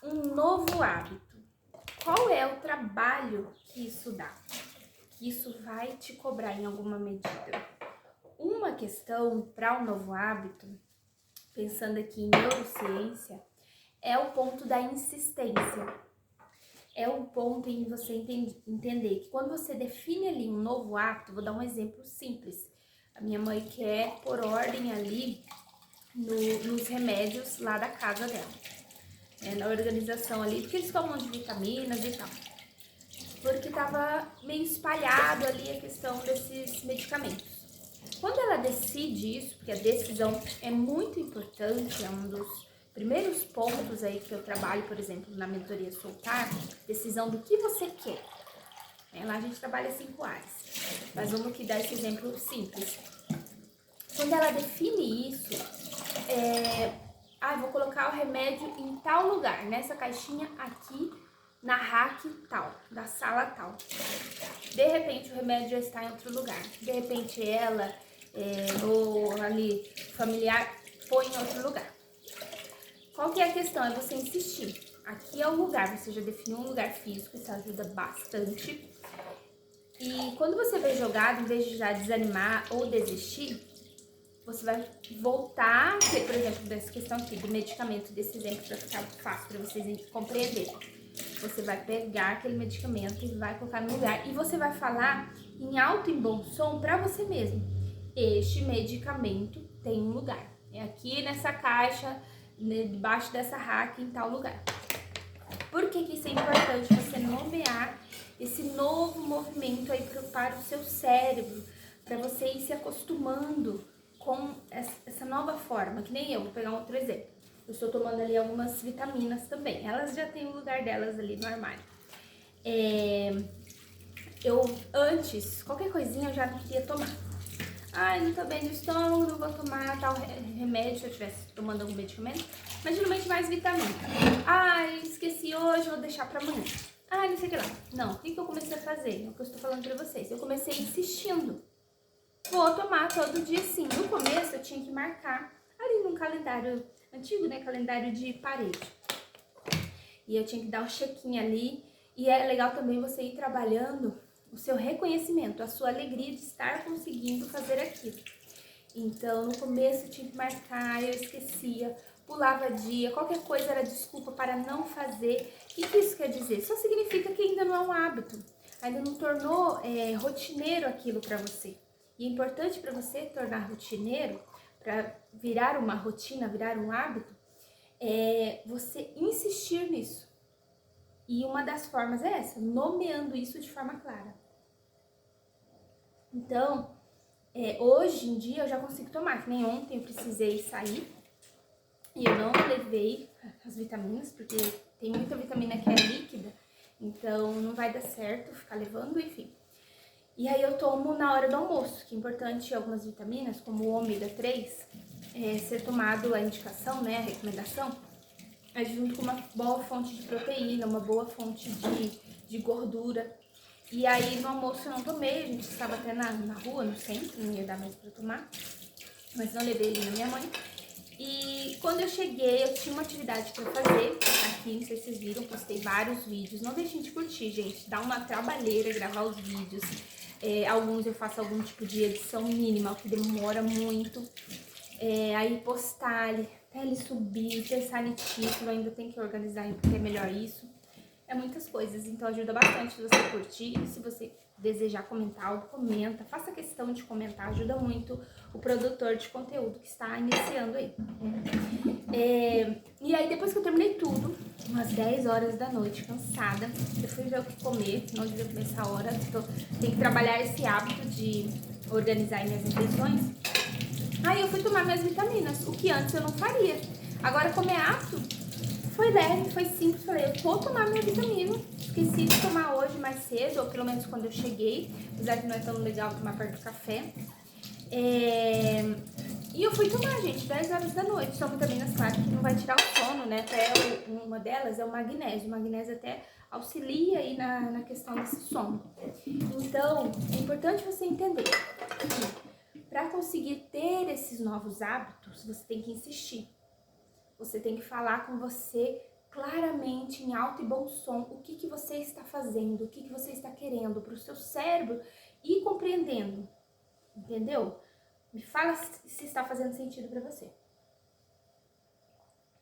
um novo hábito. Qual é o trabalho que isso dá? Que isso vai te cobrar em alguma medida? Uma questão para um novo hábito, pensando aqui em neurociência, é o ponto da insistência. É o ponto em você entender que quando você define ali um novo hábito, vou dar um exemplo simples. A minha mãe quer pôr ordem ali nos remédios lá da casa dela, na organização ali, porque eles tomam de vitaminas e tal. Porque tava meio espalhado ali a questão desses medicamentos. Quando ela decide isso, porque a decisão é muito importante, é um dos primeiros pontos aí que eu trabalho, por exemplo, na mentoria Soltar, decisão do que você quer. Lá a gente trabalha 5 A's, mas vamos aqui dar esse exemplo simples. Quando ela define isso, vou colocar o remédio em tal lugar, nessa caixinha aqui, na rack tal, da sala tal. De repente o remédio já está em outro lugar. De repente ela ou ali familiar põe em outro lugar. Qual que é a questão? É você insistir. Aqui é o lugar, você já definiu um lugar físico, isso ajuda bastante. E quando você vê jogado, em vez de já desanimar ou desistir, você vai voltar, por exemplo, dessa questão aqui do medicamento, desse exemplo para ficar fácil para vocês compreenderem. Você vai pegar aquele medicamento e vai colocar no lugar e você vai falar em alto e bom som para você mesmo. Este medicamento tem um lugar. É aqui nessa caixa, debaixo dessa rack, em tal lugar. Por que isso é importante? Você nomear esse novo movimento aí para o seu cérebro, para você ir se acostumando com essa nova forma, que nem eu, vou pegar um outro exemplo. Eu estou tomando ali algumas vitaminas também, elas já têm o lugar delas ali no armário. Eu antes, qualquer coisinha eu já não queria tomar. Ai, não tô bem no estômago, não vou tomar tal remédio se eu estivesse tomando algum medicamento, mas geralmente mais vitamina. Ai, esqueci hoje, vou deixar pra amanhã. Ai, não sei o que lá. Não, o que eu comecei a fazer? É o que eu estou falando pra vocês. Eu comecei insistindo. Vou tomar todo dia sim. No começo eu tinha que marcar ali num calendário antigo, né? Calendário de parede. E eu tinha que dar um check-in ali. E é legal também você ir trabalhando o seu reconhecimento, a sua alegria de estar conseguindo fazer aquilo. Então, no começo eu tinha que marcar, eu esquecia, pulava dia, qualquer coisa era desculpa para não fazer. O que isso quer dizer? Só significa que ainda não é um hábito, ainda não tornou rotineiro aquilo para você. E é importante para você tornar rotineiro, para virar uma rotina, virar um hábito, você insistir nisso. E uma das formas é essa, nomeando isso de forma clara. Então, hoje em dia eu já consigo tomar, que nem ontem eu precisei sair e eu não levei as vitaminas, porque tem muita vitamina que é líquida, então não vai dar certo ficar levando, enfim. E aí eu tomo na hora do almoço, que é importante algumas vitaminas, como o ômega 3, ser tomado a indicação, né, a recomendação, junto com uma boa fonte de proteína, uma boa fonte de gordura. E aí no almoço eu não tomei, a gente estava até na rua, no centro, não ia dar mais pra tomar, mas não levei ele na minha mãe. E quando eu cheguei, eu tinha uma atividade pra fazer aqui, não sei se vocês viram, postei vários vídeos. Não deixem de curtir, gente, dá uma trabalheira gravar os vídeos. Alguns eu faço algum tipo de edição mínima, o que demora muito. Aí postar ele, até ele subir, pensar no título, ainda tem que organizar porque é melhor isso. É muitas coisas, então ajuda bastante se você curtir. Se você desejar comentar algo, comenta. Faça questão de comentar, ajuda muito o produtor de conteúdo que está iniciando aí. E aí depois que eu terminei tudo, umas 10 horas da noite, cansada, eu fui ver o que comer, não devia comer essa hora. Tenho que trabalhar esse hábito de organizar minhas refeições. Aí eu fui tomar minhas vitaminas, o que antes eu não faria. Agora, como é hábito, foi leve, foi simples, falei, eu vou tomar minha vitamina. Esqueci de tomar hoje mais cedo, ou pelo menos quando eu cheguei, apesar que não é tão legal tomar perto do café. E eu fui tomar, gente, 10 horas da noite. São vitaminas, claro, que não vai tirar o sono, né? Até uma delas é o magnésio. O magnésio até auxilia aí na questão desse sono. Então, é importante você entender que para conseguir ter esses novos hábitos, você tem que insistir. Você tem que falar com você claramente, em alto e bom som, o que você está fazendo, o que você está querendo, para o seu cérebro ir compreendendo, entendeu? Me fala se está fazendo sentido para você.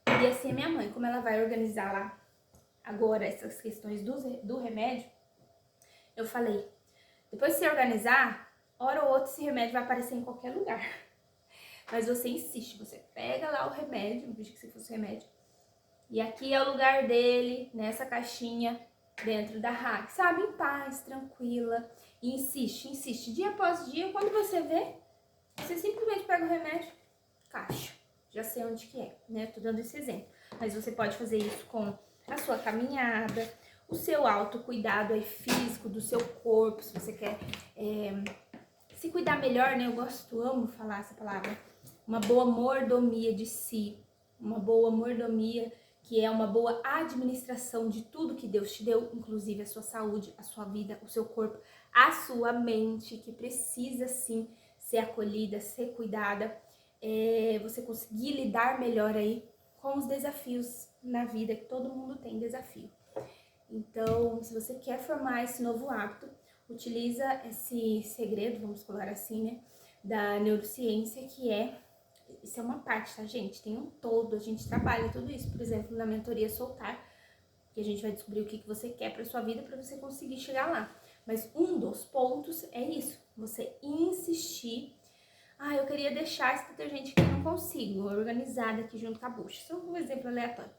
E assim, a minha mãe, como ela vai organizar lá agora essas questões do remédio, eu falei, depois de você organizar, hora ou outra esse remédio vai aparecer em qualquer lugar. Mas você insiste, você pega lá o remédio, não pedi que você fosse remédio, e aqui é o lugar dele, nessa caixinha, dentro da rack, sabe? Em paz, tranquila. E insiste, dia após dia. Quando você vê, você simplesmente pega o remédio, caixa. Já sei onde que é, né? Tô dando esse exemplo. Mas você pode fazer isso com a sua caminhada, o seu autocuidado aí físico, do seu corpo, se você quer se cuidar melhor, né? Amo falar essa palavra. Uma boa mordomia de si, uma boa mordomia, que é uma boa administração de tudo que Deus te deu, inclusive a sua saúde, a sua vida, o seu corpo, a sua mente, que precisa sim ser acolhida, ser cuidada, você conseguir lidar melhor aí com os desafios na vida, que todo mundo tem desafio. Então, se você quer formar esse novo hábito, utiliza esse segredo, vamos colocar assim, né, da neurociência, que isso é uma parte, tá, gente? Tem um todo, a gente trabalha tudo isso, por exemplo, na mentoria Soltar, que a gente vai descobrir o que você quer para sua vida para você conseguir chegar lá. Mas um dos pontos é isso, você insistir. Eu queria deixar esse detergente aqui, não consigo, organizado aqui junto com a bucha. Só um exemplo aleatório.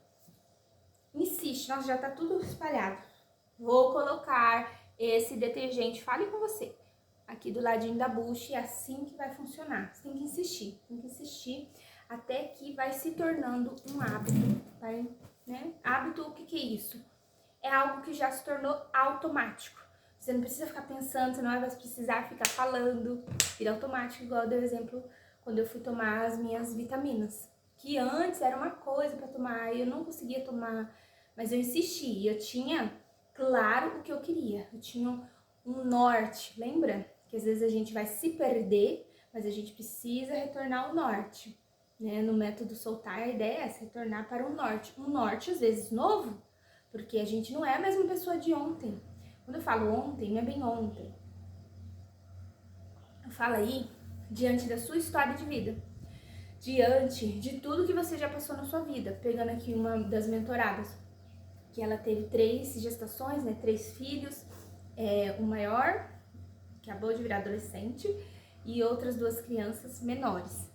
Insiste, nossa, já tá tudo espalhado. Vou colocar esse detergente, fale com você, aqui do ladinho da bucha, e é assim que vai funcionar. Você tem que insistir até que vai se tornando um hábito, né? Hábito, o que é isso? É algo que já se tornou automático. Você não precisa ficar pensando, você não vai precisar ficar falando, vira automático, igual deu exemplo quando eu fui tomar as minhas vitaminas. Que antes era uma coisa para tomar e eu não conseguia tomar, mas eu insisti, eu tinha claro o que eu queria, eu tinha um norte, lembra? Que às vezes a gente vai se perder, mas a gente precisa retornar ao norte, né? No método Soltar, a ideia é essa, retornar para o norte. Um norte, às vezes, novo, porque a gente não é a mesma pessoa de ontem. Quando eu falo ontem, não é bem ontem. Eu falo aí diante da sua história de vida, diante de tudo que você já passou na sua vida. Pegando aqui uma das mentoradas, que ela teve 3 gestações, né, 3 filhos, o maior, que acabou de virar adolescente, e outras 2 crianças menores.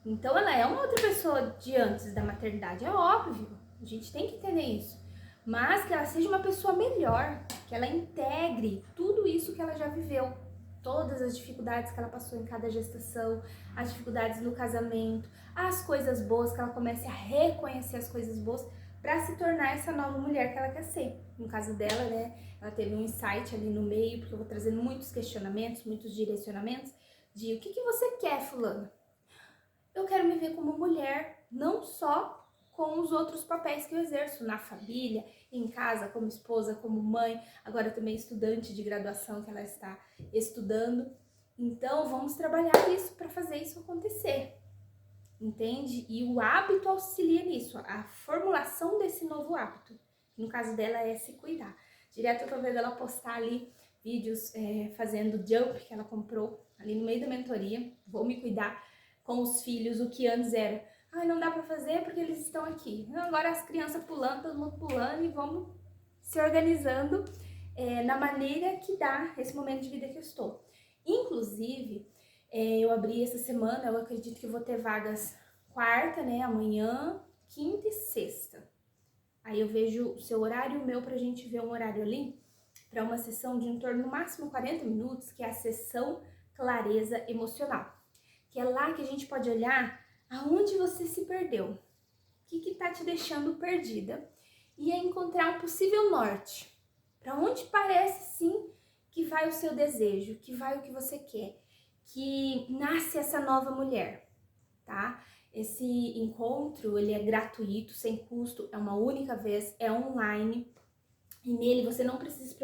Então ela é uma outra pessoa de antes da maternidade, é óbvio, a gente tem que entender isso. Mas que ela seja uma pessoa melhor, que ela integre tudo isso que ela já viveu, todas as dificuldades que ela passou em cada gestação, as dificuldades no casamento, as coisas boas, que ela comece a reconhecer as coisas boas para se tornar essa nova mulher que ela quer ser. No caso dela, né, ela teve um insight ali no meio, porque eu vou trazendo muitos questionamentos, muitos direcionamentos de o que você quer, fulana? Eu quero me ver como mulher, não só com os outros papéis que eu exerço na família, em casa, como esposa, como mãe, agora também estudante de graduação que ela está estudando. Então, vamos trabalhar isso para fazer isso acontecer, entende? E o hábito auxilia nisso, a formulação desse novo hábito. No caso dela é se cuidar. Direto eu tô vendo ela postar ali vídeos fazendo jump que ela comprou ali no meio da mentoria, vou me cuidar com os filhos, o que antes era, não dá pra fazer porque eles estão aqui. Agora as crianças pulando, todo mundo pulando, e vamos se organizando na maneira que dá esse momento de vida que eu estou. Inclusive, eu abri essa semana, eu acredito que eu vou ter vagas quarta, né, amanhã, quinta e sexta. Aí eu vejo o seu horário e o meu pra gente ver um horário ali, para uma sessão de em torno, no máximo 40 minutos, que é a sessão clareza emocional. Que é lá que a gente pode olhar aonde você se perdeu, o que tá te deixando perdida, e é encontrar um possível norte, para onde parece sim que vai o seu desejo, que vai o que você quer, que nasce essa nova mulher, tá? Esse encontro, ele é gratuito, sem custo, é uma única vez, é online, e nele você não precisa se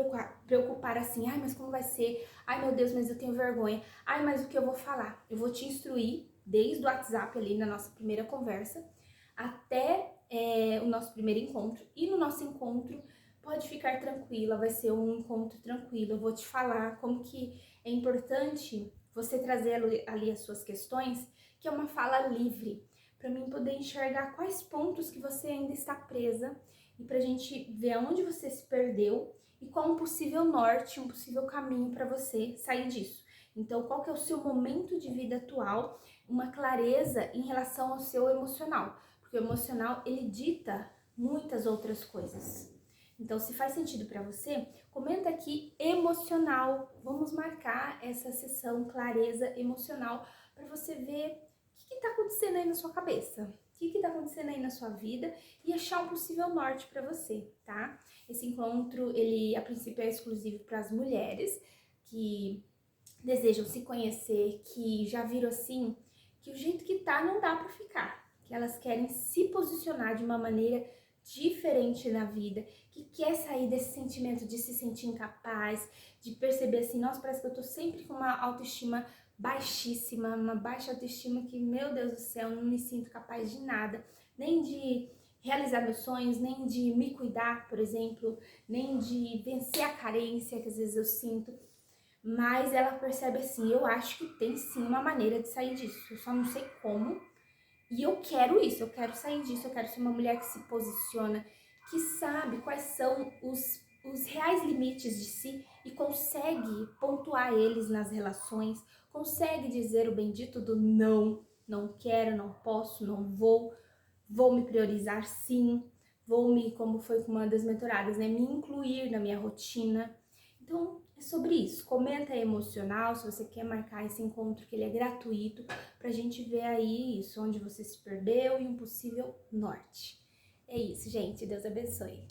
preocupar assim, mas como vai ser? Meu Deus, mas eu tenho vergonha. Mas o que eu vou falar? Eu vou te instruir desde o WhatsApp ali na nossa primeira conversa até o nosso primeiro encontro. E no nosso encontro, pode ficar tranquila, vai ser um encontro tranquilo. Eu vou te falar como que é importante você trazer ali as suas questões, que é uma fala livre, para mim poder enxergar quais pontos que você ainda está presa e pra gente ver aonde você se perdeu e qual um possível norte, um possível caminho para você sair disso. Então, qual que é o seu momento de vida atual, uma clareza em relação ao seu emocional, porque o emocional, ele dita muitas outras coisas. Então, se faz sentido para você, comenta aqui emocional. Vamos marcar essa sessão clareza emocional para você ver o que está acontecendo aí na sua cabeça, o que está acontecendo aí na sua vida e achar um possível norte para você, tá? Esse encontro, ele a princípio é exclusivo para as mulheres que desejam se conhecer, que já viram assim, que o jeito que tá não dá para ficar, que elas querem se posicionar de uma maneira diferente na vida, que quer sair desse sentimento de se sentir incapaz, de perceber assim, nossa, parece que eu tô sempre com uma autoestima baixíssima, uma baixa autoestima que, meu Deus do céu, não me sinto capaz de nada, nem de realizar meus sonhos, nem de me cuidar, por exemplo, nem de vencer a carência que às vezes eu sinto. Mas ela percebe assim, eu acho que tem sim uma maneira de sair disso, eu só não sei como. E eu quero isso, eu quero sair disso, eu quero ser uma mulher que se posiciona, que sabe quais são os reais limites de si e consegue pontuar eles nas relações, consegue dizer o bendito do não, não quero, não posso, não vou, vou me priorizar sim, vou me, como foi com uma das mentoradas, né, me incluir na minha rotina. Então, é sobre isso. Comenta aí emocional, se você quer marcar esse encontro, que ele é gratuito, pra gente ver aí isso, onde você se perdeu e um possível norte. É isso, gente. Deus abençoe.